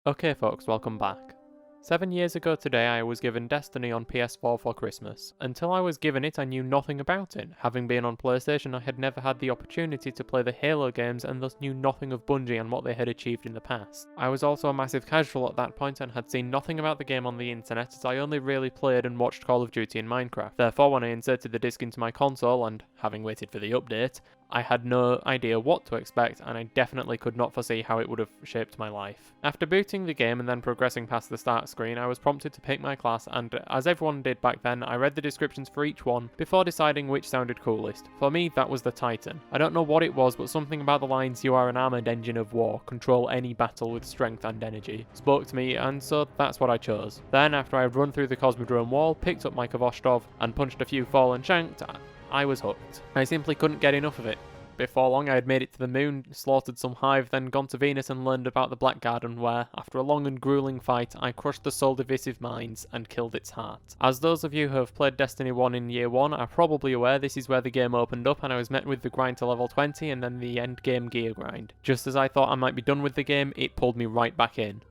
Okay folks, welcome back. 7 years ago today I was given Destiny on PS4 for Christmas. Until I was given it I knew nothing about it. Having been on PlayStation I had never had the opportunity to play the Halo games and thus knew nothing of Bungie and what they had achieved in the past. I was also a massive casual at that point and had seen nothing about the game on the internet as I only really played and watched Call of Duty and Minecraft. Therefore when I inserted the disc into my console and, having waited for the update, I had no idea what to expect and I definitely could not foresee how it would have shaped my life. After booting the game and then progressing past the start screen, I was prompted to pick my class and, as everyone did back then, I read the descriptions for each one before deciding which sounded coolest. For me, that was the Titan. I don't know what it was, but something about the lines "you are an armoured engine of war, control any battle with strength and energy" spoke to me, and so that's what I chose. Then, after I had run through the Cosmodrome wall, picked up my Kvoshtov, and punched a few fallen shanked, I was hooked. I simply couldn't get enough of it. Before long I had made it to the moon, slaughtered some hive, then gone to Venus and learned about the Black Garden where, after a long and grueling fight, I crushed the soul divisive minds and killed its heart. As those of you who have played Destiny 1 in year 1 are probably aware, this is where the game opened up and I was met with the grind to level 20 and then the end game gear grind. Just as I thought I might be done with the game, it pulled me right back in.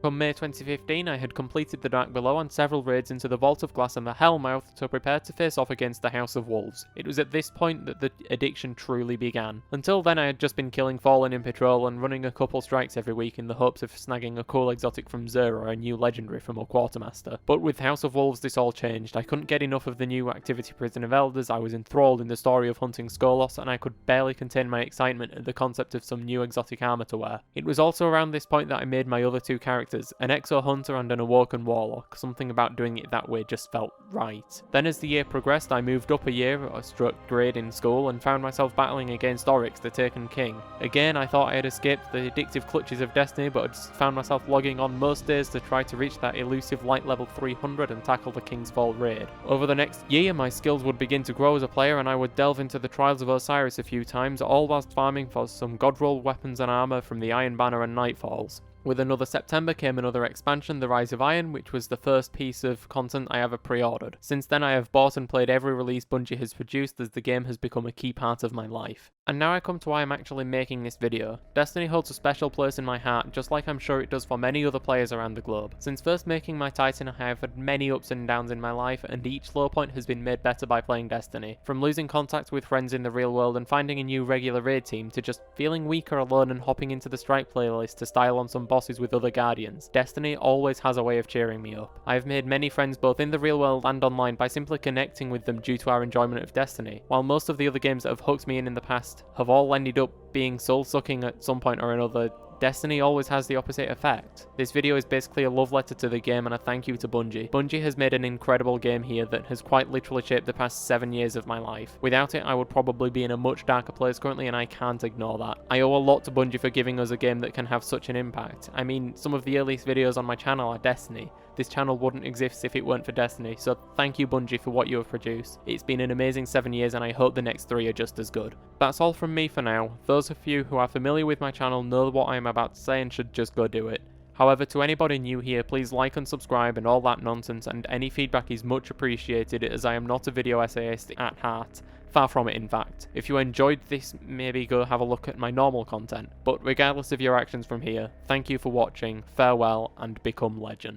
Come May 2015, I had completed the Dark Below and several raids into the Vault of Glass and the Hellmouth to prepare to face off against the House of Wolves. It was at this point that the addiction truly began. Until then I had just been killing Fallen in patrol and running a couple strikes every week in the hopes of snagging a cool exotic from Xur or a new legendary from a Quartermaster. But with House of Wolves this all changed. I couldn't get enough of the new activity Prison of Elders, I was enthralled in the story of hunting Skolos, and I could barely contain my excitement at the concept of some new exotic armour to wear. It was also around this point that I made my other two characters, an Exo Hunter and an Awoken Warlock. Something about doing it that way just felt right. Then as the year progressed I moved up a year, I struck grade in school and found myself battling against Oryx, the Taken King. Again I thought I had escaped the addictive clutches of Destiny, but had found myself logging on most days to try to reach that elusive light level 300 and tackle the King's Fall raid. Over the next year my skills would begin to grow as a player and I would delve into the Trials of Osiris a few times, all whilst farming for some godroll weapons and armour from the Iron Banner and Nightfalls. With another September came another expansion, The Rise of Iron, which was the first piece of content I ever pre-ordered. Since then I have bought and played every release Bungie has produced as the game has become a key part of my life. And now I come to why I'm actually making this video. Destiny holds a special place in my heart, just like I'm sure it does for many other players around the globe. Since first making my Titan I have had many ups and downs in my life, and each low point has been made better by playing Destiny. From losing contact with friends in the real world and finding a new regular raid team, to just feeling weaker alone and hopping into the strike playlist to style on some bosses with other Guardians. Destiny always has a way of cheering me up. I have made many friends both in the real world and online by simply connecting with them due to our enjoyment of Destiny. While most of the other games that have hooked me in the past have all ended up being soul-sucking at some point or another, Destiny always has the opposite effect. This video is basically a love letter to the game and a thank you to Bungie. Bungie has made an incredible game here that has quite literally shaped the past 7 years of my life. Without it I would probably be in a much darker place currently and I can't ignore that. I owe a lot to Bungie for giving us a game that can have such an impact. I mean, some of the earliest videos on my channel are Destiny. This channel wouldn't exist if it weren't for Destiny, so thank you Bungie for what you have produced. It's been an amazing 7 years and I hope the next 3 are just as good. That's all from me for now. Those of you who are familiar with my channel know what I am about to say and should just go do it. However, to anybody new here, please like and subscribe and all that nonsense, and any feedback is much appreciated as I am not a video essayist at heart. Far from it in fact. If you enjoyed this, maybe go have a look at my normal content. But regardless of your actions from here, thank you for watching, farewell and become legend.